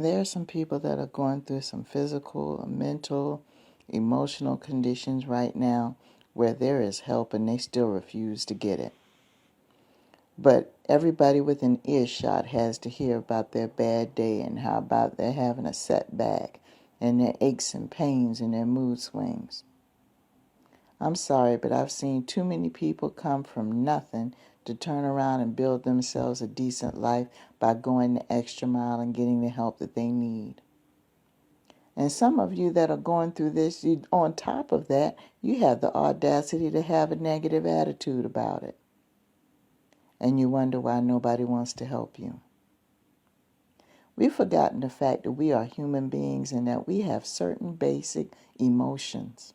There are some people that are going through some physical, mental, emotional conditions right now where there is help and they still refuse to get it. But everybody within earshot has to hear about their bad day and how about they're having a setback and their aches and pains and their mood swings. I'm sorry, but I've seen too many people come from nothing to turn around and build themselves a decent life by going the extra mile and getting the help that they need. And some of you that are going through this, on top of that, you have the audacity to have a negative attitude about it. And you wonder why nobody wants to help you. We've forgotten the fact that we are human beings and that we have certain basic emotions.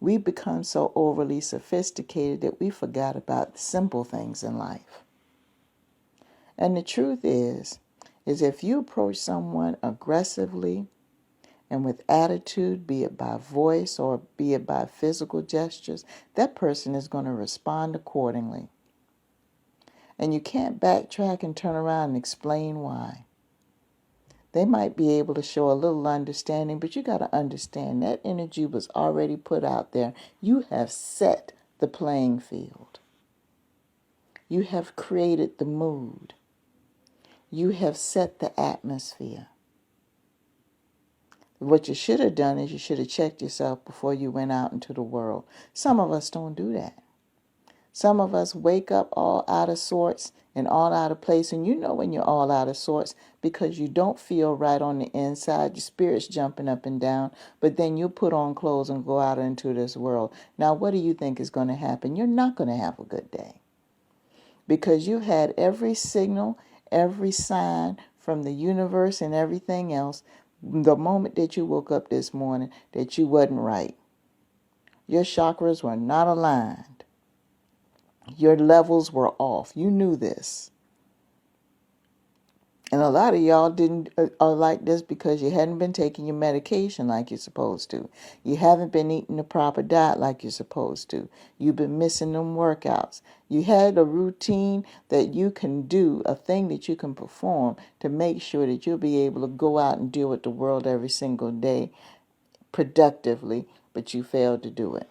We've become so overly sophisticated that we forgot about the simple things in life. And the truth is if you approach someone aggressively and with attitude, be it by voice or be it by physical gestures, that person is going to respond accordingly. And you can't backtrack and turn around and explain why. They might be able to show a little understanding, but you got to understand that energy was already put out there. You have set the playing field. You have created the mood. You have set the atmosphere. What you should have done is you should have checked yourself before you went out into the world. Some of us don't do that. Some of us wake up all out of sorts and all out of place. And you know when you're all out of sorts because you don't feel right on the inside. Your spirit's jumping up and down. But then you put on clothes and go out into this world. Now, what do you think is going to happen? You're not going to have a good day. Because you had every signal, every sign from the universe and everything else the moment that you woke up this morning that you wasn't right. Your chakras were not aligned. Your levels were off. You knew this. And a lot of y'all didn't are like this because you hadn't been taking your medication like you're supposed to. You haven't been eating the proper diet like you're supposed to. You've been missing them workouts. You had a routine that you can do, a thing that you can perform to make sure that you'll be able to go out and deal with the world every single day productively, but you failed to do it.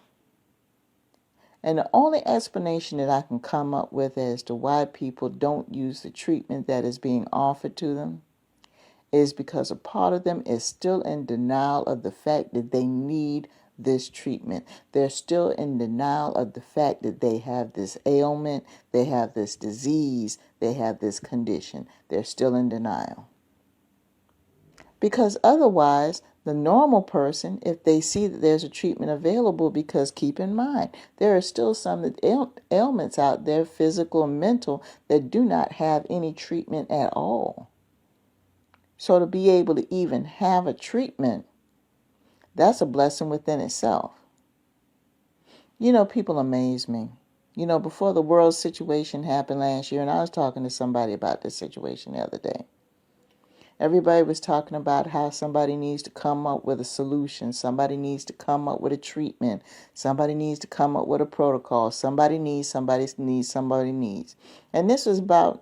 And the only explanation that I can come up with as to why people don't use the treatment that is being offered to them is because a part of them is still in denial of the fact that they need this treatment. They're still in denial of the fact that they have this ailment, they have this disease, they have this condition. They're still in denial. Because otherwise, the normal person, if they see that there's a treatment available, because keep in mind, there are still some ailments out there, physical and mental, that do not have any treatment at all. So to be able to even have a treatment, that's a blessing within itself. You know, people amaze me. You know, before the world situation happened last year, and I was talking to somebody about this situation the other day. Everybody was talking about how somebody needs to come up with a solution. Somebody needs to come up with a treatment. Somebody needs to come up with a protocol. Somebody needs. And this was about,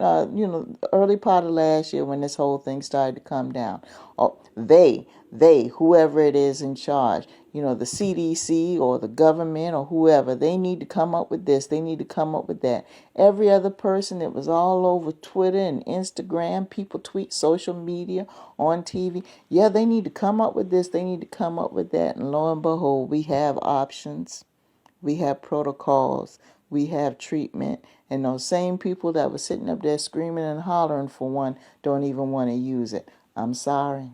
early part of last year when this whole thing started to come down. Oh, whoever it is in charge, the CDC or the government or whoever, they need to come up with this. They need to come up with that. Every other person, it was all over Twitter and Instagram. People tweet, social media, on TV. Yeah, they need to come up with this. They need to come up with that. And lo and behold, we have options. We have protocols. We have treatment. And those same people that were sitting up there screaming and hollering for one don't even want to use it. I'm sorry.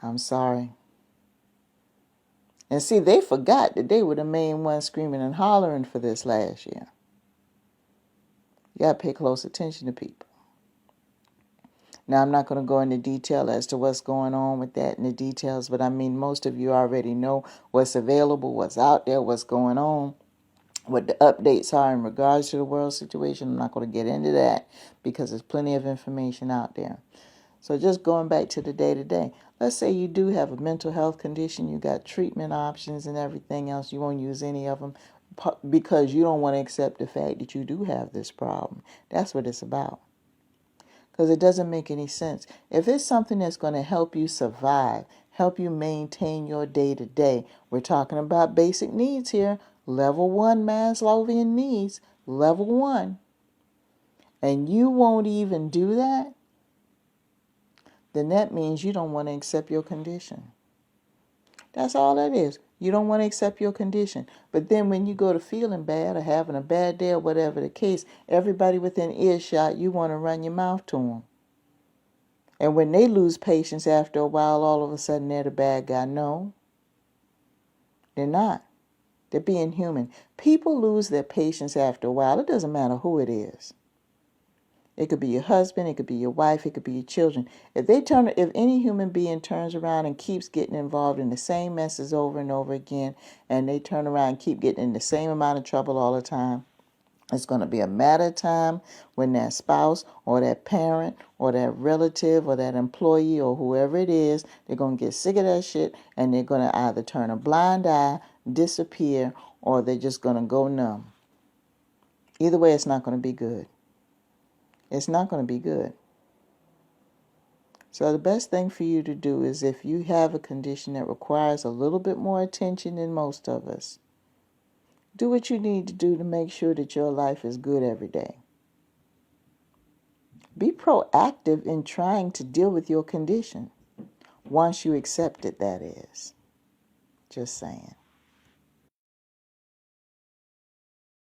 I'm sorry. And see, they forgot that they were the main ones screaming and hollering for this last year. You got to pay close attention to people. Now, I'm not going to go into detail as to what's going on with that and the details, but I mean, most of you already know what's available, what's out there, what's going on, what the updates are in regards to the world situation. I'm not going to get into that because there's plenty of information out there. So just going back to the day-to-day, let's say you do have a mental health condition, you got treatment options and everything else, you won't use any of them because you don't want to accept the fact that you do have this problem. That's what it's about. because it doesn't make any sense. If it's something that's going to help you survive, help you maintain your day to day, we're talking about basic needs here. Level 1 Maslowian needs, level 1. And you won't even do that, then that means you don't want to accept your condition. That's all that is. You don't want to accept your condition. But then when you go to feeling bad or having a bad day or whatever the case, everybody within earshot, you want to run your mouth to them. And when they lose patience after a while, all of a sudden they're the bad guy. No, they're not. They're being human. People lose their patience after a while. It doesn't matter who it is. It could be your husband, it could be your wife, it could be your children. If any human being turns around and keeps getting involved in the same messes over and over again, and they turn around and keep getting in the same amount of trouble all the time, it's going to be a matter of time when that spouse or that parent or that relative or that employee or whoever it is, they're going to get sick of that shit, and they're going to either turn a blind eye, disappear, or they're just going to go numb. Either way, it's not going to be good. It's not going to be good. So the best thing for you to do is, if you have a condition that requires a little bit more attention than most of us, do what you need to do to make sure that your life is good every day. Be proactive in trying to deal with your condition. Once you accept it, that is. Just saying.